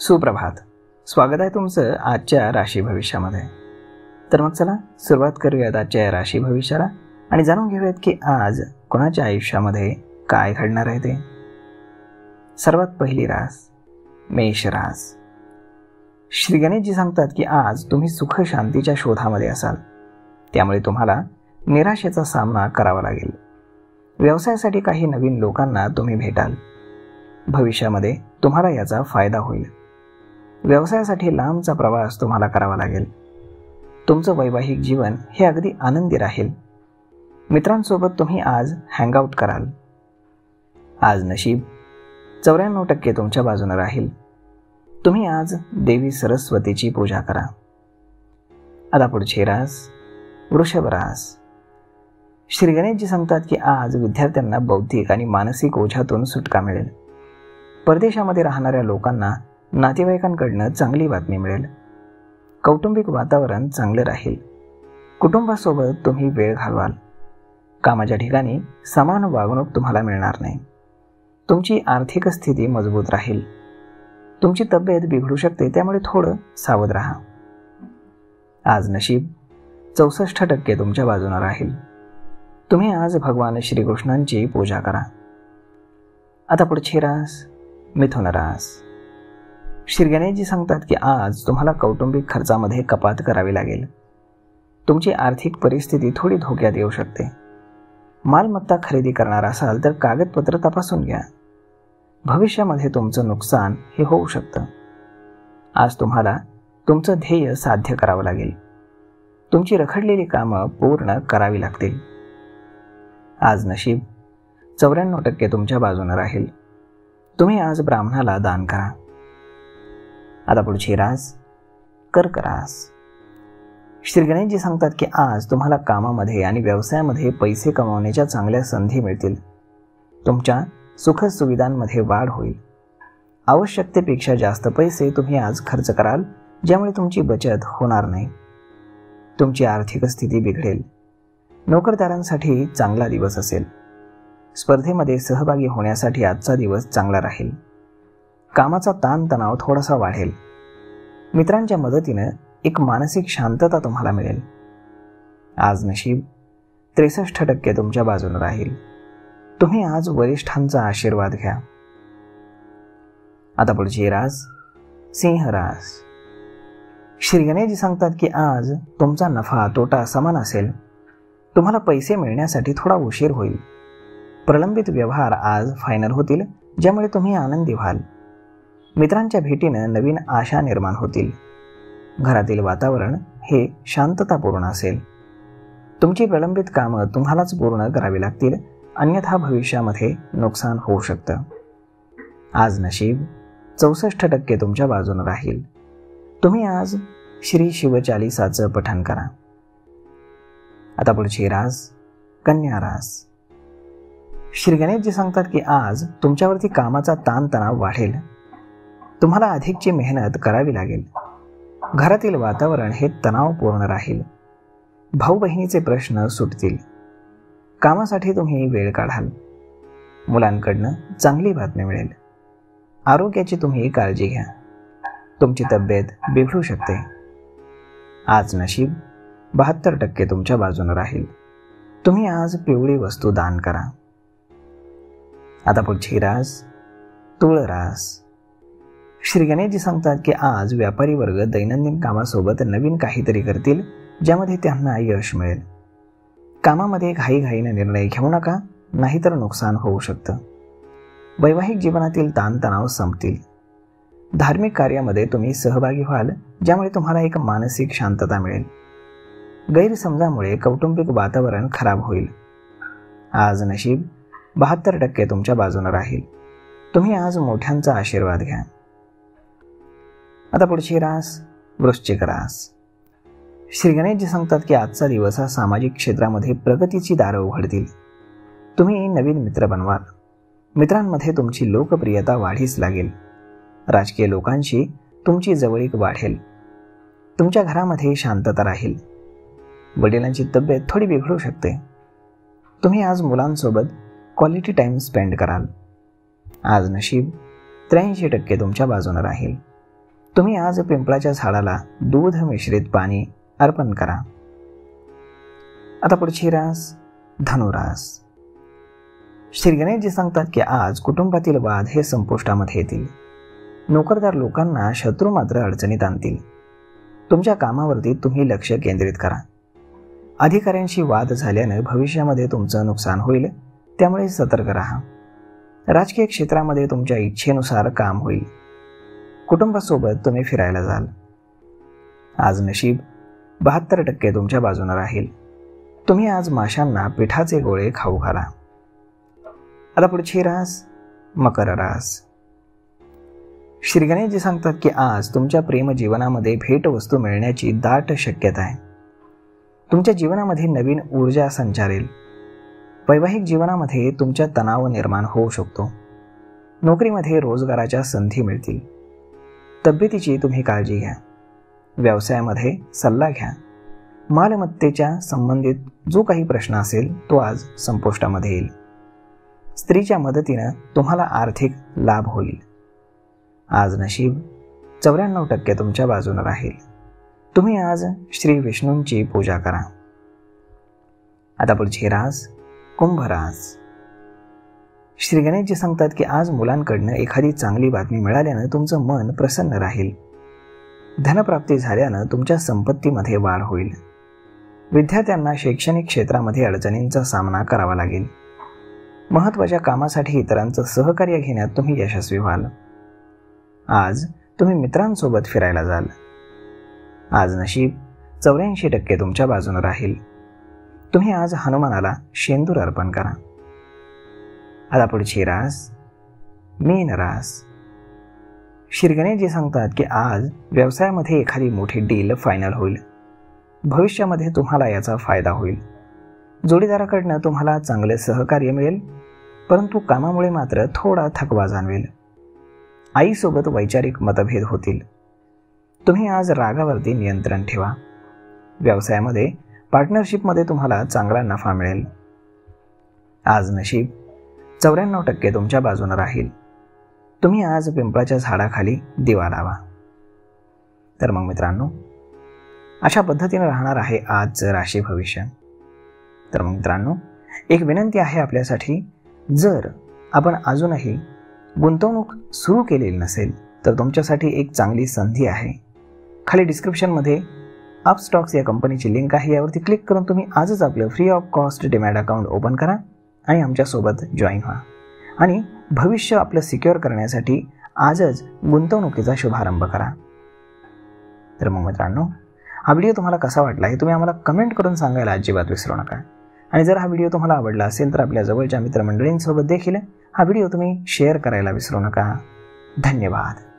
सुप्रभात. स्वागत आहे तुमचं आजच्या राशी भविष्यामध्ये. तर मग चला सुरुवात करूयात आजच्या या राशी भविष्याला आणि जाणून घेऊयात की आज कोणाच्या आयुष्यामध्ये काय घडणार आहे ते. सर्वात पहिली रास मेष रास. श्री गणेशजी सांगतात की आज तुम्ही सुख शांतीच्या शोधामध्ये असाल, त्यामुळे तुम्हाला निराशेचा सामना करावा लागेल. व्यवसायासाठी काही नवीन लोकांना तुम्ही भेटाल. भविष्यामध्ये तुम्हाला याचा फायदा होईल. व्यवसायासाठी लांबचा प्रवास तुम्हाला करावा लागेल. तुमचं वैवाहिक जीवन हे अगदी आनंदी राहील. मित्रांसोबत तुम्ही आज हँगआउट कराल. आज नशीब 94% तुमच्या बाजूने राहील. तुम्ही आज देवी सरस्वतीची पूजा करा. आता पुढची रास वृषभ रास. श्री गणेशजी सांगतात की आज विद्यार्थ्यांना बौद्धिक आणि मानसिक ओझ्यातून सुटका मिळेल. परदेशामध्ये राहणाऱ्या लोकांना नातेवाईकांकडनं चांगली बातमी मिळेल. कौटुंबिक वातावरण चांगले राहील. कुटुंबासोबत तुम्ही वेळ घालवाल. कामाच्या ठिकाणी समान वागणूक तुम्हाला मिळणार नाही. तुमची आर्थिक स्थिती मजबूत राहील. तुमची तब्येत बिघडू शकते, त्यामुळे थोडं सावध राहा. आज नशीब 64% तुमच्या बाजूने राहील. तुम्ही आज भगवान श्रीकृष्णांची पूजा करा. आता पुढची रास मिथुन रास. श्री गणेशजी सांगतात की आज तुम्हाला कौटुंबिक खर्चामध्ये कपात करावी लागेल. तुमची आर्थिक परिस्थिती थोडी धोक्यात येऊ शकते. मालमत्ता खरेदी करणार असाल तर कागदपत्र तपासून घ्या. भविष्यामध्ये तुमचं नुकसान हे होऊ शकतं. आज तुम्हाला तुमचं ध्येय साध्य करावं लागेल. तुमची रखडलेली कामं पूर्ण करावी लागतील. आज नशीब 94% तुमच्या बाजूने राहील. तुम्ही आज ब्राह्मणाला दान करा. आता पुढची रास कर्क रास. श्री गणेशजी सांगतात की आज तुम्हाला कामामध्ये आणि व्यवसायामध्ये पैसे कमवण्याच्या चांगल्या संधी मिळतील. तुमच्या सुखसुविधांमध्ये वाढ होईल. आवश्यकतेपेक्षा जास्त पैसे तुम्ही आज खर्च कराल, ज्यामुळे तुमची बचत होणार नाही. तुमची आर्थिक स्थिती बिघडेल. नोकरदारांसाठी चांगला दिवस असेल. स्पर्धेमध्ये सहभागी होण्यासाठी आजचा दिवस चांगला राहील. कामाचा ताणतणाव थोडासा वाढेल. मित्रांच्या मदतीनं एक मानसिक शांतता तुम्हाला मिळेल. आज नशीब 63% तुमच्या बाजूने राहील. तुम्ही आज वरिष्ठांचा आशीर्वाद घ्या. आता पुढची रास सिंह रास. श्री गणेशजी सांगतात की आज तुमचा नफा तोटा समान असेल. तुम्हाला पैसे मिळण्यासाठी थोडा उशीर होईल. प्रलंबित व्यवहार आज फायनल होतील, ज्यामुळे तुम्ही आनंदी व्हाल. मित्रांच्या भेटीनं नवीन आशा निर्माण होतील. घरातील वातावरण हे शांततापूर्ण असेल. तुमची प्रलंबित कामं तुम्हालाच पूर्ण करावी लागतील, अन्यथा भविष्यामध्ये नुकसान होऊ शकतं. आज नशीब 64% तुमच्या बाजूने राहील. तुम्ही आज श्री शिवचालीसाचं पठण करा. आता पुढची रास कन्या रास. श्री गणेशजी सांगतात की आज तुमच्यावरती कामाचा ताणतणाव वाढेल. तुम्हाला अधिकची मेहनत करावी लागेल. घरातील वातावरण हे तणावपूर्ण राहील. भाऊ बहिणीचे प्रश्न सुटतील. कामासाठी तुम्ही वेळ काढाल. मुलांकडनं चांगली बातमी मिळेल. आरोग्याची तुम्ही काळजी घ्या. तुमची तब्येत बिघडू शकते. आज नशीब 72% तुमच्या बाजूने राहील. तुम्ही आज पिवळी वस्तू दान करा. आता पुढची रास तुळ रास. श्री गणेशजी सांगतात की आज व्यापारी वर्ग दैनंदिन कामासोबत नवीन काहीतरी करतील, ज्यामध्ये त्यांना यश मिळेल. कामामध्ये घाईघाईने निर्णय घेऊ नका, नाहीतर नुकसान होऊ शकतं. वैवाहिक जीवनातील ताणतणाव संपतील. धार्मिक कार्यामध्ये तुम्ही सहभागी व्हाल, ज्यामुळे तुम्हाला एक मानसिक शांतता मिळेल. गैरसमजामुळे कौटुंबिक वातावरण खराब होईल. आज नशीब 72% तुमच्या बाजूने राहील. तुम्ही आज मोठ्यांचा आशीर्वाद घ्या. आता पुढची रास वृश्चिक रास. श्री गणेशजी सांगतात की आजचा दिवस हा सामाजिक क्षेत्रामध्ये प्रगतीची दारं उघडतील. तुम्ही नवीन मित्र बनवाल. मित्रांमध्ये तुमची लोकप्रियता वाढीस लागेल. राजकीय लोकांशी तुमची जवळीक वाढेल. तुमच्या घरामध्ये शांतता राहील. वडिलांची तब्येत थोडी बिघडू शकते. तुम्ही आज मुलांसोबत क्वालिटी टाइम स्पेंड कराल. आज नशीब 83% तुमच्या बाजूने राहील. तुम्ही आज पिंपळाच्या झाडाला दूध मिश्रित पाणी अर्पण करा. आता पुढची रास धनुरास. श्री गणेशजी सांगतात की आज कुटुंबातील वाद हे संपुष्टामध्ये येतील. नोकरदार लोकांना शत्रू मात्र अडचणीत आणतील. तुमच्या कामावरती तुम्ही लक्ष केंद्रित करा. अधिकाऱ्यांशी वाद झाल्यानं भविष्यामध्ये तुमचं नुकसान होईल, त्यामुळे सतर्क राहा. राजकीय क्षेत्रामध्ये तुमच्या इच्छेनुसार काम होईल. कुटुंबासोबत तुम्ही फिरायला जाल. आज नशीब 72% तुमच्या बाजूने राहील. तुम्ही आज माशांना पिठाचे गोळे खाऊ घाला. आता पुढची रास मकर रास. श्री गणेशजी सांगतात की आज तुमच्या प्रेम जीवनामध्ये भेटवस्तू मिळण्याची दाट शक्यता आहे. तुमच्या जीवनामध्ये नवीन ऊर्जा संचारेल. वैवाहिक जीवनामध्ये तुमच्या तणाव निर्माण होऊ शकतो. नोकरीमध्ये रोजगाराच्या संधी मिळतील. तब्येतीची तुम्ही काळजी घ्या. व्यवसायामध्ये सल्ला घ्या. मालमत्तेच्या संबंधित जो काही प्रश्न असेल तो आज संपुष्टामध्ये येईल. स्त्रीच्या मदतीनं तुम्हाला आर्थिक लाभ होईल. आज नशीब 94% तुमच्या बाजूने राहील. तुम्ही आज श्री विष्णूंची पूजा करा. आता पुढची रास कुंभ रास. श्री गणेशजी सांगतात की आज मुलांकडनं एखादी चांगली बातमी मिळाल्यानं तुमचं मन प्रसन्न राहील. धनप्राप्ती झाल्यानं तुमच्या संपत्तीमध्ये वाढ होईल. विद्यार्थ्यांना शैक्षणिक क्षेत्रामध्ये अडचणींचा सामना करावा लागेल. महत्त्वाच्या कामासाठी इतरांचं सहकार्य घेण्यात तुम्ही यशस्वी व्हाल. आज तुम्ही मित्रांसोबत फिरायला जाल. आज नशीब 84% तुमच्या बाजूने राहील. तुम्ही आज हनुमानाला शेंदूर अर्पण करा. आता पुढची रास मीन रास. श्री गणेशजी सांगतात की आज व्यवसायामध्ये एखादी मोठी डील फायनल होईल. भविष्यामध्ये तुम्हाला याचा फायदा होईल. जोडीदाराकडनं तुम्हाला चांगले सहकार्य मिळेल, परंतु कामामुळे मात्र थोडा थकवा जाणवेल. आईसोबत वैचारिक मतभेद होतील. तुम्ही आज रागावरती नियंत्रण ठेवा. व्यवसायामध्ये पार्टनरशिपमध्ये तुम्हाला चांगला नफा मिळेल. आज नशीब 94% तुमच्या बाजूने राहील. तुम्ही आज पिंपळाच्या झाडाखाली दिवा लावा. तर मग मित्रांनो, अशा पद्धतीने राहणार आहे आजचं राशी भविष्य. तर मग मित्रांनो, एक विनंती आहे आपल्यासाठी, जर आपण अजूनही गुंतवणूक सुरू केलेली नसेल तर तुमच्यासाठी एक चांगली संधी आहे. खाली डिस्क्रिप्शनमध्ये अपस्टॉक्स या कंपनीची लिंक आहे. यावरती क्लिक करून तुम्ही आजच आपलं free of cost demat account open करा आणि आमच्यासोबत जॉईन व्हा. आणि भविष्य आपलं सिक्युअर करण्यासाठी आजच गुंतवणुकीचा शुभारंभ करा. तर मग मित्रांनो, हा व्हिडिओ तुम्हाला कसा वाटला हे तुम्ही आम्हाला कमेंट करून सांगायला अजिबात विसरू नका. आणि जर हा व्हिडिओ तुम्हाला आवडला असेल तर आपल्या जवळच्या मित्रमंडळींसोबत देखील हा व्हिडिओ तुम्ही शेअर करायला विसरू नका. धन्यवाद.